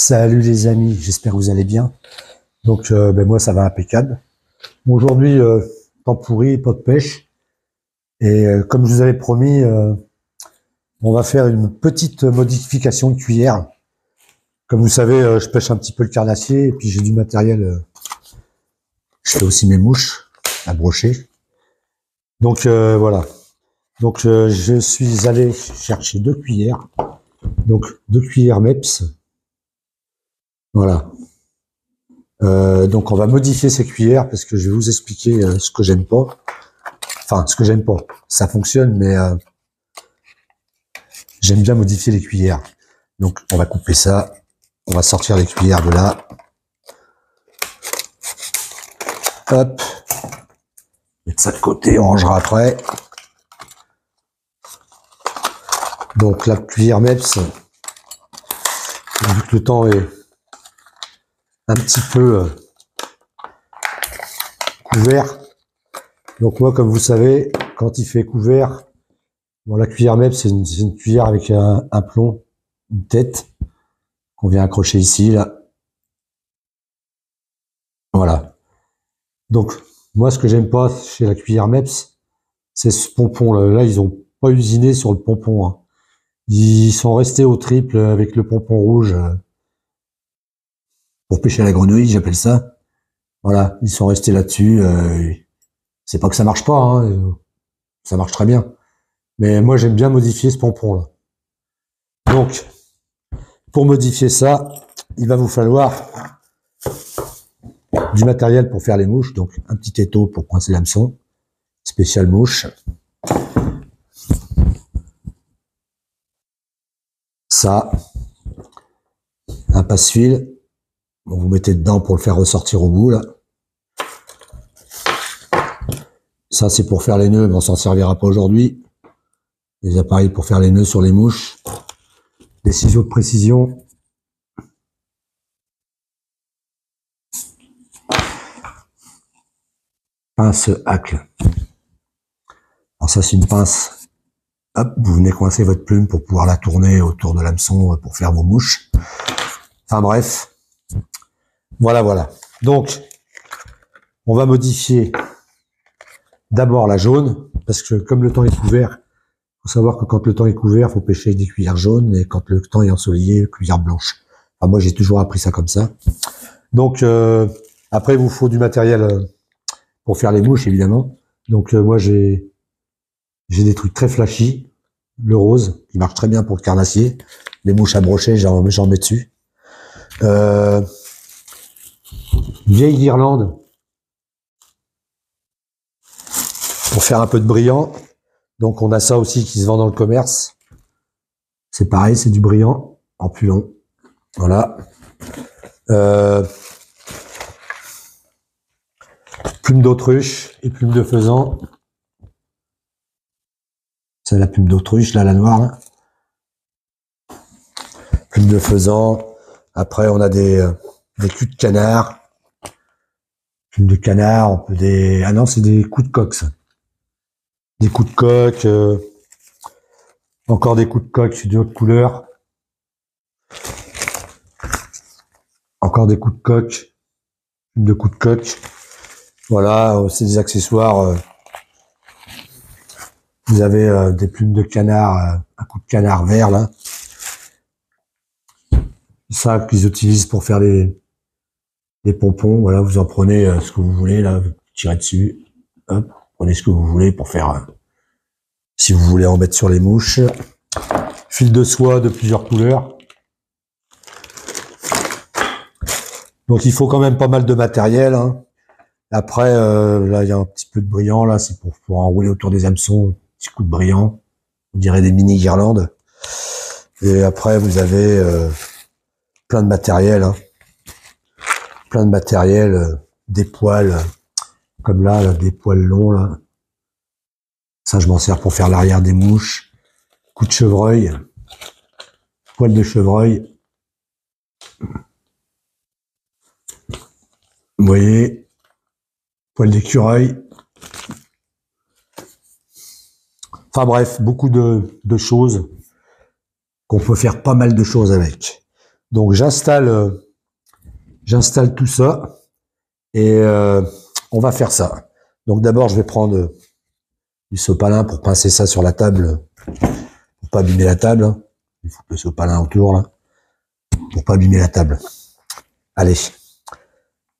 Salut les amis, j'espère que vous allez bien. Donc moi ça va impeccable. Aujourd'hui, temps pourri, pas de pêche. Et comme je vous avais promis, on va faire une petite modification de cuillère. Comme vous savez, je pêche un petit peu le carnassier et puis j'ai du matériel. Je fais aussi mes mouches à brocher. Donc voilà. Donc je suis allé chercher 2 cuillères. Donc 2 cuillères MEPS. Voilà. Donc on va modifier ces cuillères parce que je vais vous expliquer ce que j'aime pas. Enfin, ce que j'aime pas. Ça fonctionne, mais j'aime bien modifier les cuillères. Donc on va couper ça. On va sortir les cuillères de là. Hop. Mettre ça de côté, on rangera après. Donc la cuillère MEPS, vu que le temps est un petit peu couvert. Donc moi, comme vous savez, quand il fait couvert, bon, la cuillère MEPS, c'est une cuillère avec un plomb, une tête, qu'on vient accrocher ici, là. Voilà. Donc, moi, ce que j'aime pas chez la cuillère MEPS, c'est ce pompon-là. Là, ils ont pas usiné sur le pompon, hein. Ils sont restés au triple avec le pompon rouge pour pêcher la grenouille, j'appelle ça. Voilà, ils sont restés là-dessus. C'est pas que ça marche pas, hein, ça marche très bien. Mais moi, j'aime bien modifier ce pompon-là. Donc, pour modifier ça, il va vous falloir du matériel pour faire les mouches. Donc, un petit étau pour coincer l'hameçon, spécial mouche. Ça, un passe-fil. Vous mettez dedans pour le faire ressortir au bout, là. Ça, c'est pour faire les nœuds, mais on s'en servira pas aujourd'hui. Des appareils pour faire les nœuds sur les mouches. Des ciseaux de précision. Pince hacle. Alors ça, c'est une pince. Hop, vous venez coincer votre plume pour pouvoir la tourner autour de l'hameçon pour faire vos mouches. Enfin bref. Voilà. Donc, on va modifier d'abord la jaune, parce que comme le temps est couvert, il faut savoir que quand le temps est couvert, il faut pêcher avec des cuillères jaunes, et quand le temps est ensoleillé, cuillère blanche. Enfin, moi, j'ai toujours appris ça comme ça. Donc, après, il vous faut du matériel pour faire les mouches, évidemment. Donc, moi, j'ai des trucs très flashy. Le rose, qui marche très bien pour le carnassier. Les mouches à brocher, j'en mets dessus. Vieille guirlande pour faire un peu de brillant. Donc on a ça aussi qui se vend dans le commerce. C'est pareil, c'est du brillant en plus long. Voilà. Plume d'autruche et plume de faisan. C'est la plume d'autruche, là, la noire, là. Plume de faisan. Après, on a des culs de canard. Plume de canard, on peut des... Ah non, c'est des coups de coq, ça. Des coups de coq. Encore des coups de coq d'une autre couleur. Encore des coups de coq. Plume de coups de coq. Voilà, c'est des accessoires. Vous avez des plumes de canard, un coup de canard vert, là. Ça qu'ils utilisent pour faire les pompons. Voilà, vous en prenez ce que vous voulez, là, vous tirez dessus. Hop, prenez ce que vous voulez pour faire, si vous voulez en mettre sur les mouches. Fil de soie de plusieurs couleurs. Donc il faut quand même pas mal de matériel, hein. Après, là, il y a un petit peu de brillant, là, c'est pour enrouler autour des hameçons, un petit coup de brillant. On dirait des mini guirlandes. Et après, vous avez plein de matériel, hein. Plein de matériel, des poils, comme là, des poils longs, là. Ça, je m'en sers pour faire l'arrière des mouches. Coup de chevreuil. Poil de chevreuil. Vous voyez, poil d'écureuil. Enfin bref, beaucoup de choses qu'on peut faire pas mal de choses avec. Donc j'installe tout ça et on va faire ça. Donc d'abord je vais prendre du sopalin pour pincer ça sur la table, pour pas abîmer la table. Hein. Il faut le sopalin autour là, pour pas abîmer la table. Allez,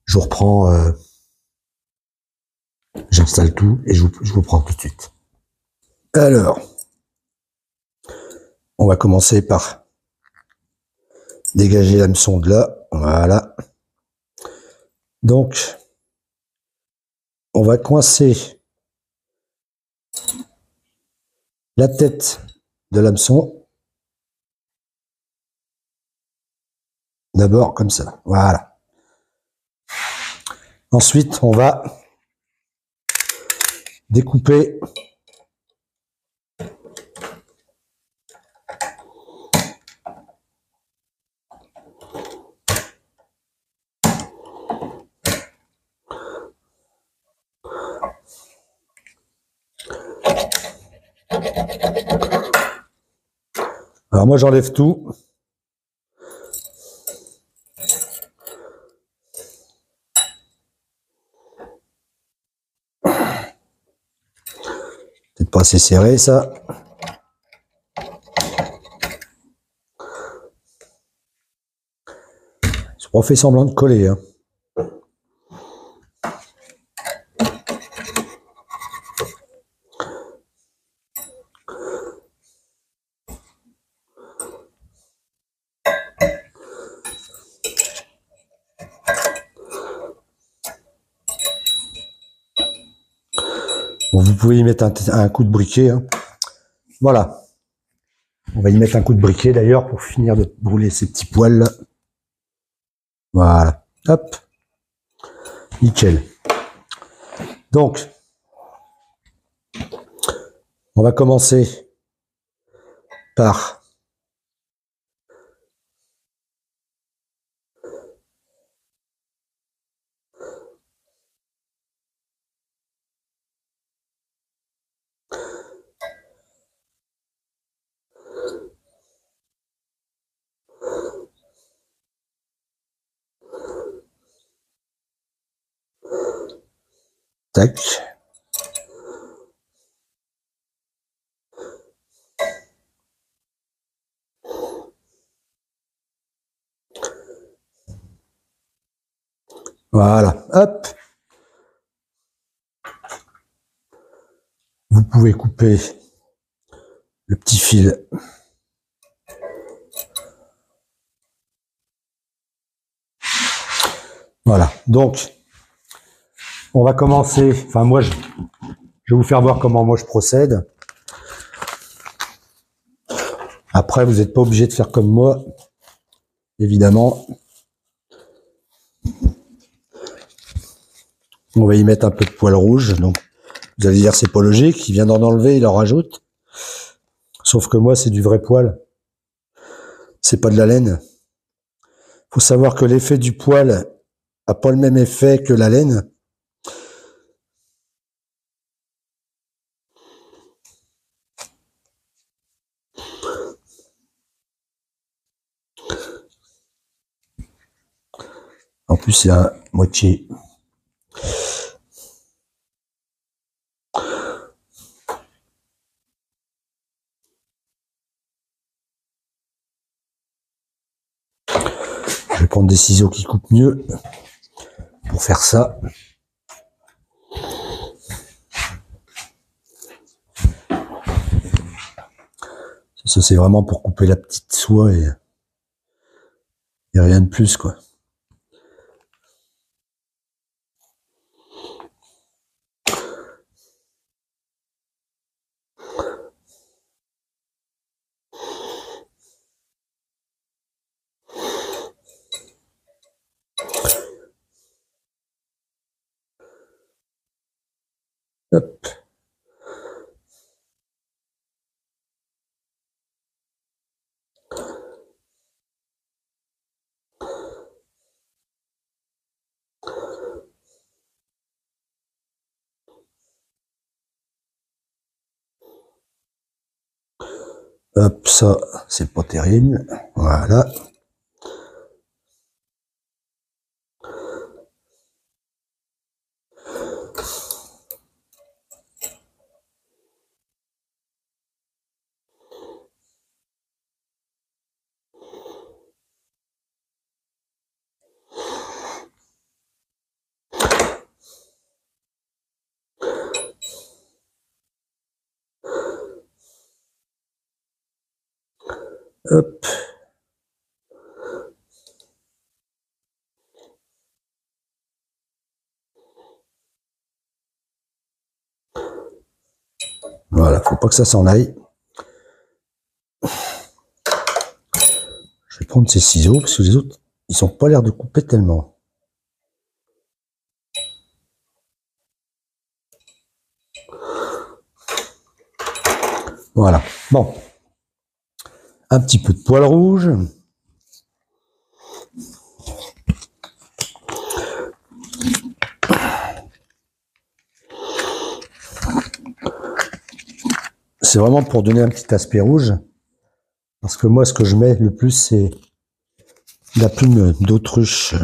je vous reprends, j'installe tout et je vous prends tout de suite. Alors, on va commencer par dégager l'hameçon de là, voilà. Donc, on va coincer la tête de l'hameçon. D'abord comme ça, voilà. Ensuite, on va découper alors moi j'enlève tout. Peut-être pas assez serré ça. On fait semblant de coller. Hein. Bon, vous pouvez y mettre un coup de briquet. Hein. Voilà. On va y mettre un coup de briquet d'ailleurs pour finir de brûler ces petits poils là. Voilà. Hop. Nickel. Donc, on va commencer par tac. Voilà. Hop. Vous pouvez couper le petit fil. Voilà. Donc, on va commencer. Enfin, moi, je vais vous faire voir comment moi je procède. Après, vous n'êtes pas obligé de faire comme moi, évidemment. On va y mettre un peu de poil rouge. Donc, vous allez dire, c'est pas logique. Il vient d'en enlever, il en rajoute. Sauf que moi, c'est du vrai poil. C'est pas de la laine. Faut savoir que l'effet du poil a pas le même effet que la laine. En plus, c'est à moitié. Je vais prendre des ciseaux qui coupent mieux pour faire ça. Ça, c'est vraiment pour couper la petite soie et rien de plus, quoi. Hop. Hop, ça, c'est pas terrible. Voilà. Hop. Voilà, faut pas que ça s'en aille. Je vais prendre ces ciseaux parce que les autres, ils ont pas l'air de couper tellement. Voilà. Bon. Un petit peu de poil rouge. C'est vraiment pour donner un petit aspect rouge. Parce que moi, ce que je mets le plus, c'est la plume d'autruche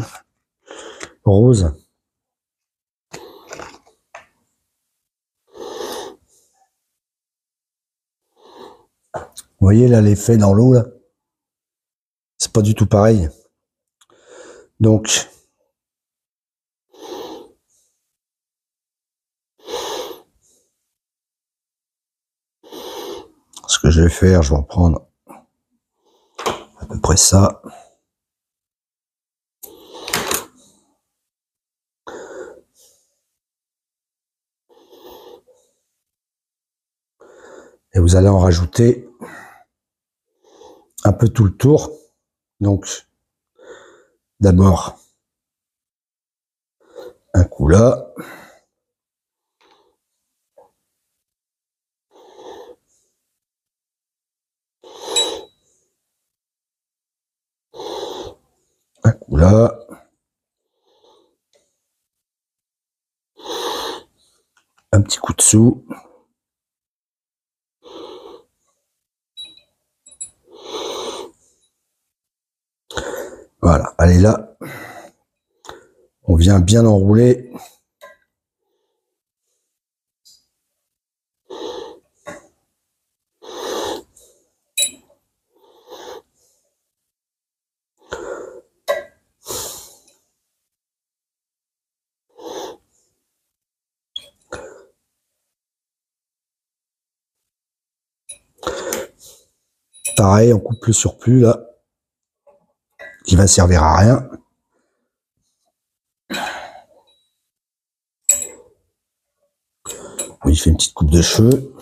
rose. Vous voyez là l'effet dans l'eau là, c'est pas du tout pareil. Donc ce que je vais faire, je vais en prendre à peu près ça. Et vous allez en rajouter un peu tout le tour. Donc d'abord un coup là. Un coup là. Un petit coup dessous. Voilà, allez là. On vient bien enrouler. Pareil, on coupe le surplus là, qui va servir à rien. Oui, il fait une petite coupe de cheveux.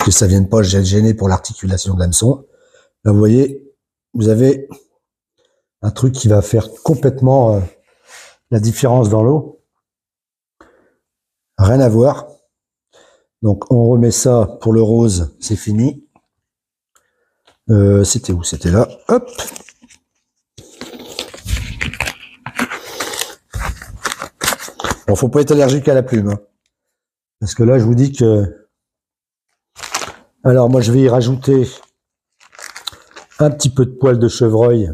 Que ça vienne pas gêner pour l'articulation de l'hameçon. Là, vous voyez, vous avez un truc qui va faire complètement la différence dans l'eau. Rien à voir. Donc, on remet ça pour le rose, c'est fini. C'était où? C'était là. Hop. Bon, faut pas être allergique à la plume. Hein. Parce que là, je vous dis que... Alors, moi, je vais y rajouter un petit peu de poil de chevreuil.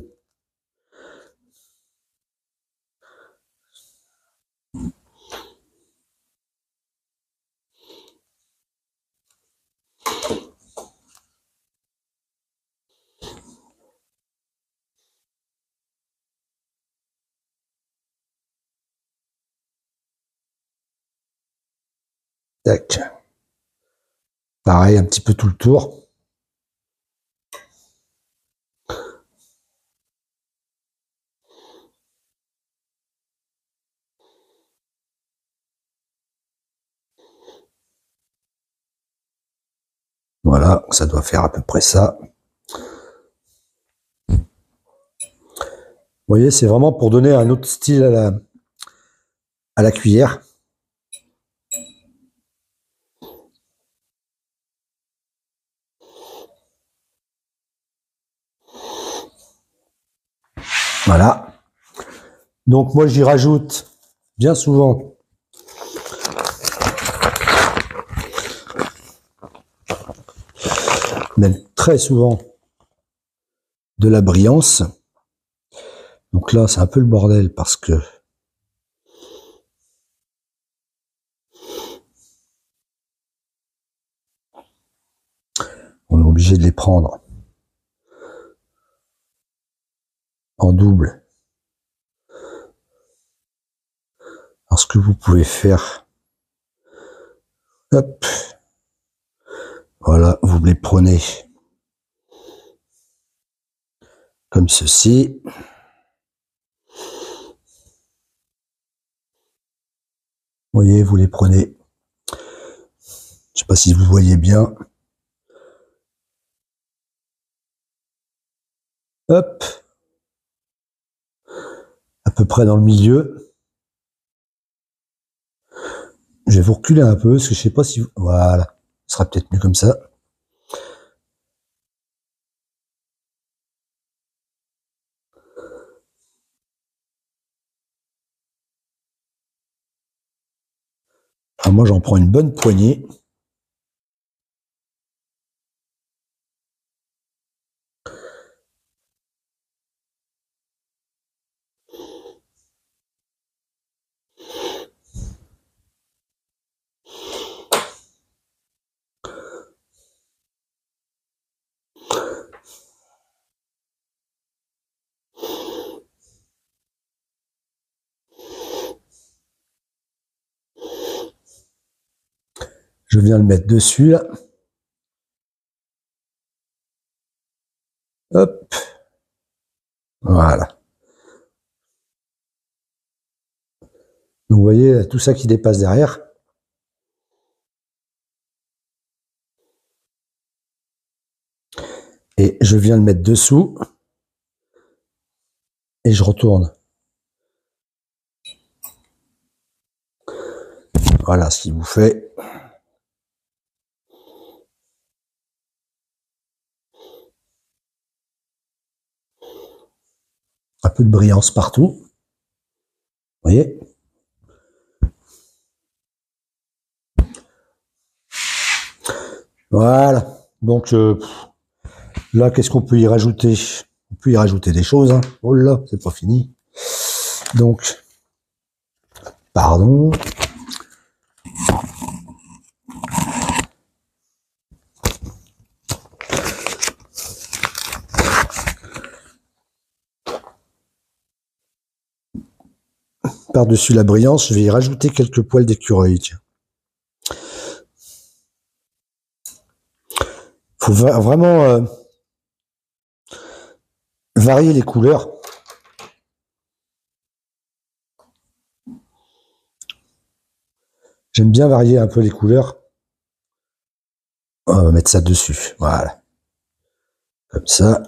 Tac. Pareil, un petit peu tout le tour. Voilà, ça doit faire à peu près ça. Vous voyez, c'est vraiment pour donner un autre style à la cuillère. Voilà. Donc moi j'y rajoute bien souvent même très souvent de la brillance. Donc là c'est un peu le bordel parce que on est obligé de les prendre en double. Alors ce que vous pouvez faire, hop, Voilà, vous les prenez comme ceci. Vous voyez, vous les prenez. Je sais pas si vous voyez bien. Hop. À peu près dans le milieu. Je vais vous reculer un peu, parce que je sais pas si vous... Voilà. Ce sera peut-être mieux comme ça. Alors moi, j'en prends une bonne poignée. Je viens le mettre dessus, là. Hop. Voilà. Donc, vous voyez, tout ça qui dépasse derrière. Et je viens le mettre dessous. Et je retourne. Voilà ce qui vous fait un peu de brillance partout. Vous voyez? Voilà. Donc, là, qu'est-ce qu'on peut y rajouter? On peut y rajouter des choses. Hein. Oh là, c'est pas fini. Donc, pardon. Par-dessus la brillance, je vais y rajouter quelques poils d'écureuil. Faut vraiment varier les couleurs. J'aime bien varier un peu les couleurs. On va mettre ça dessus. Voilà. Comme ça.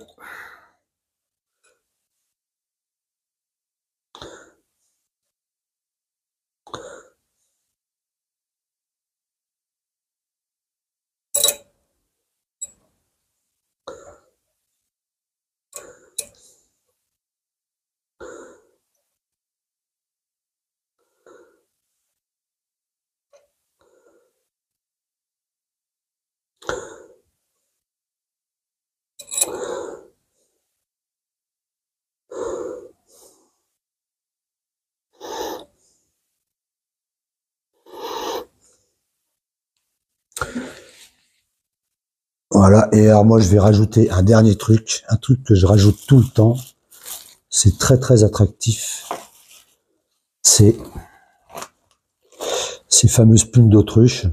Voilà. Et alors moi, je vais rajouter un dernier truc. Un truc que je rajoute tout le temps. C'est très très attractif. C'est ces fameuses plumes d'autruche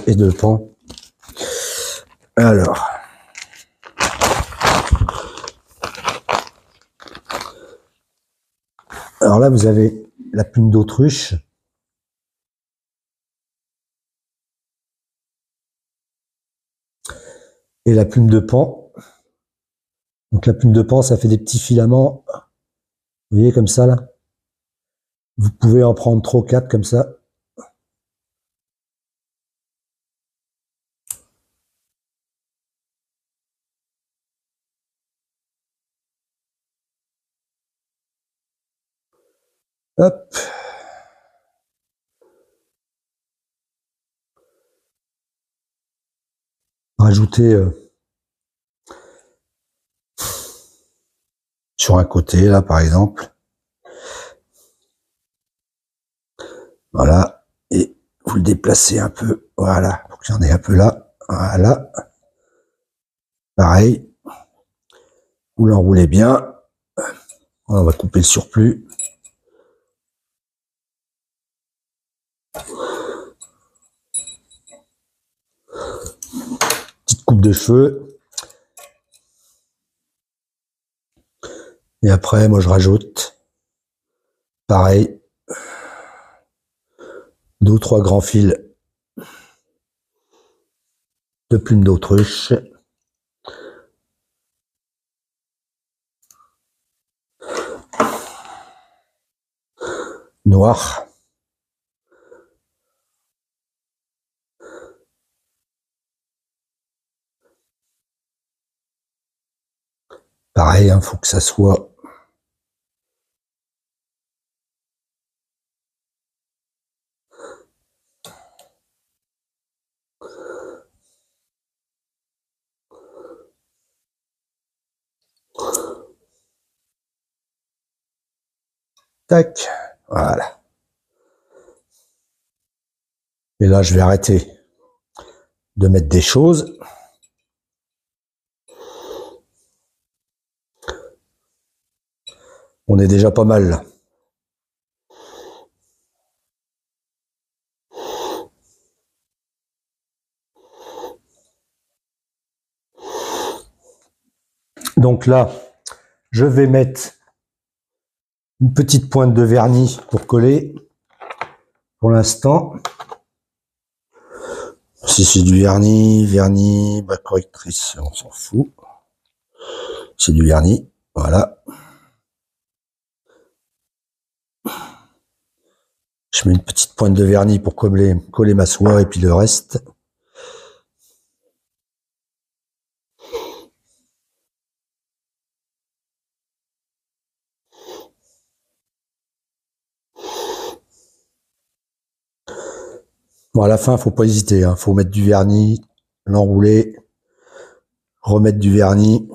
et de paon. Alors là, vous avez la plume d'autruche. Et la plume de paon. Donc la plume de paon, ça fait des petits filaments. Vous voyez comme ça là. Vous pouvez en prendre 3 ou 4 comme ça. Hop. Rajouter sur un côté là par exemple. Voilà. Et vous le déplacez un peu. Voilà. Pour qu'il y en ait un peu là. Voilà. Pareil. Vous l'enroulez bien. On va couper le surplus. de cheveux. Et après, moi, je rajoute, pareil, 2 ou 3 grands fils de plumes d'autruche. Noir. Pareil, hein, faut que ça soit tac, voilà. Et là, je vais arrêter de mettre des choses. On est déjà pas mal là. Donc là, je vais mettre une petite pointe de vernis pour coller. Pour l'instant, si c'est du vernis, bah, correctrice, on s'en fout. C'est du vernis, voilà. Je mets une petite pointe de vernis pour coller ma soie et puis le reste. Bon, à la fin, faut pas hésiter, hein. Faut mettre du vernis, l'enrouler, remettre du vernis.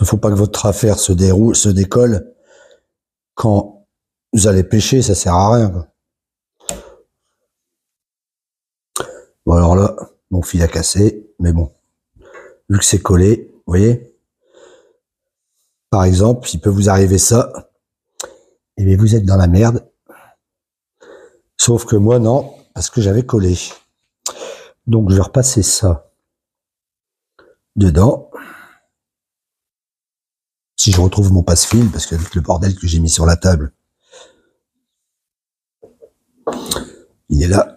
Il ne faut pas que votre affaire se décolle quand vous allez pêcher, ça sert à rien, quoi. Bon, alors là, mon fil a cassé, mais bon, vu que c'est collé, vous voyez, par exemple, il peut vous arriver ça, et bien vous êtes dans la merde. Sauf que moi, non, parce que j'avais collé. Donc, je vais repasser ça dedans. Si je retrouve mon passe-fil, parce qu'avec le bordel que j'ai mis sur la table, il est là.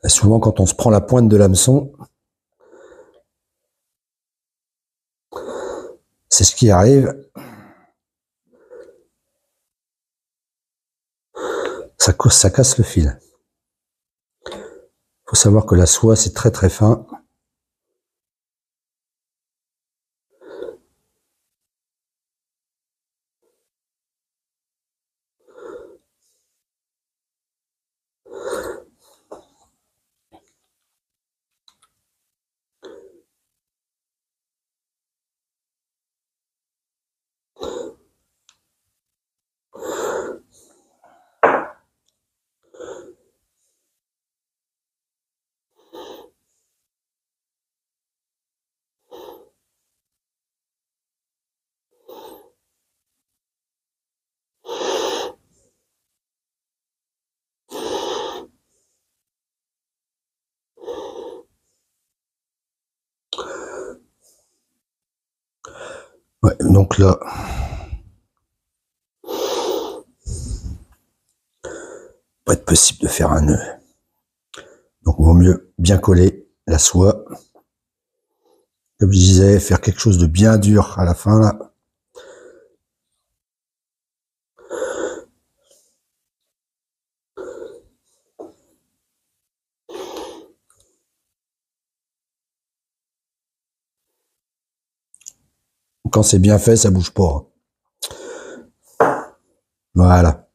Et souvent, quand on se prend la pointe de l'hameçon, c'est ce qui arrive. Ça casse le fil. Faut savoir que la soie, c'est très très fin. Ouais, donc là, pas être possible de faire un nœud. Donc, il vaut mieux bien coller la soie. Comme je disais, faire quelque chose de bien dur à la fin, là. Quand c'est bien fait, ça bouge pas. Voilà.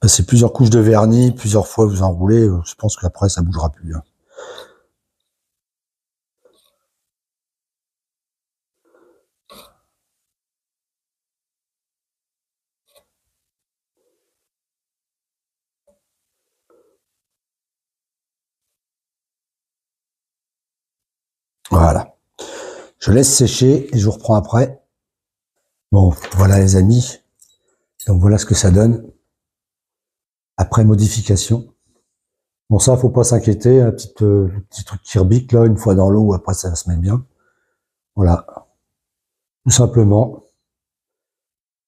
Passez plusieurs couches de vernis, plusieurs fois vous enroulez, je pense qu'après ça bougera plus. Hein. Voilà. Je laisse sécher et je vous reprends après. Bon, voilà les amis. Donc voilà ce que ça donne. Après modification. Bon ça, faut pas s'inquiéter, un petit truc qui rebique là, une fois dans l'eau, après ça se met bien. Voilà. Tout simplement.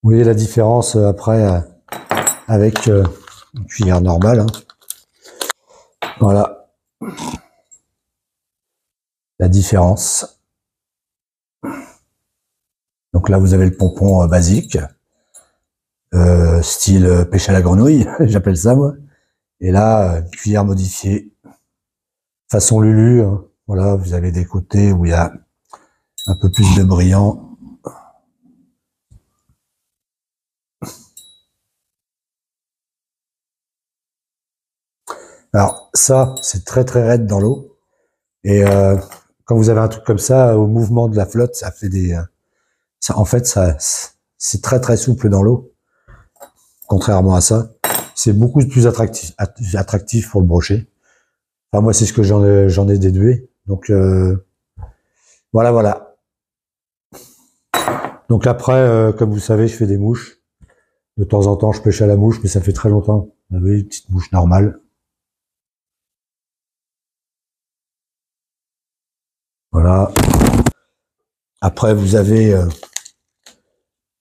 Vous voyez la différence après avec une cuillère normale. Hein. Voilà. La différence. Donc là, vous avez le pompon basique. Style pêche à la grenouille, j'appelle ça moi. Et là, une cuillère modifiée, façon Lulu. Hein. Voilà, vous avez des côtés où il y a un peu plus de brillant. Alors ça, c'est très très raide dans l'eau. Et quand vous avez un truc comme ça, au mouvement de la flotte, ça fait des... ça, en fait, ça, c'est très très souple dans l'eau. Contrairement à ça, c'est beaucoup plus attractif pour le brochet. Enfin, moi, c'est ce que j'en ai déduit. Donc, voilà, voilà. Donc après, comme vous savez, je fais des mouches. De temps en temps, je pêche à la mouche, mais ça fait très longtemps. Vous avez une petite mouche normale. Voilà. Après, vous avez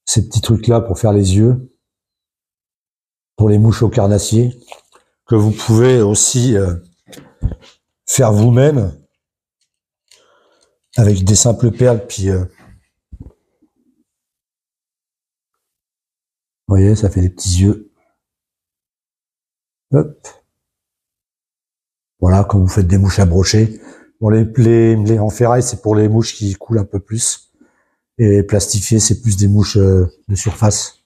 ces petits trucs-là pour faire les yeux, pour les mouches au carnassier, que vous pouvez aussi faire vous-même avec des simples perles. Puis, vous voyez, ça fait des petits yeux. Hop. Voilà, quand vous faites des mouches à brocher. Bon, les en ferraille, c'est pour les mouches qui coulent un peu plus. Et plastifiées, c'est plus des mouches de surface.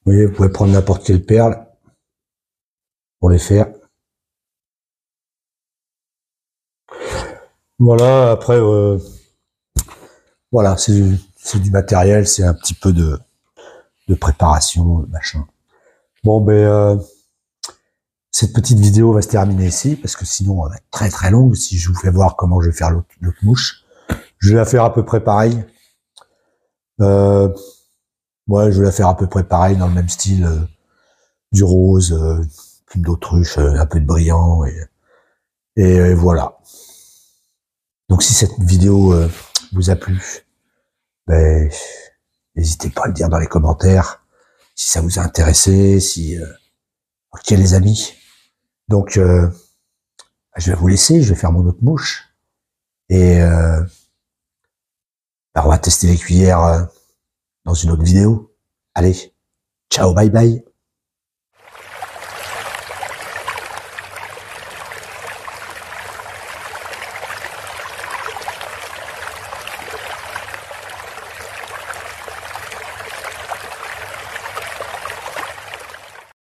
Vous voyez, vous pouvez prendre n'importe quelle perle pour les faire. Voilà, après, voilà, c'est du matériel, c'est un petit peu de préparation, machin. Bon, ben, cette petite vidéo va se terminer ici, parce que sinon, elle va être très très longue si je vous fais voir comment je vais faire l'autre mouche. Je vais la faire à peu près pareil. Ouais, je vais la faire à peu près pareil, dans le même style, du rose, plume d'autruche, un peu de brillant, et voilà. Donc si cette vidéo vous a plu, ben, n'hésitez pas à le dire dans les commentaires, si ça vous a intéressé, si... ok les amis. Donc, je vais vous laisser, je vais faire mon autre mouche. Et ben, on va tester les cuillères dans une autre vidéo. Allez, ciao, bye bye.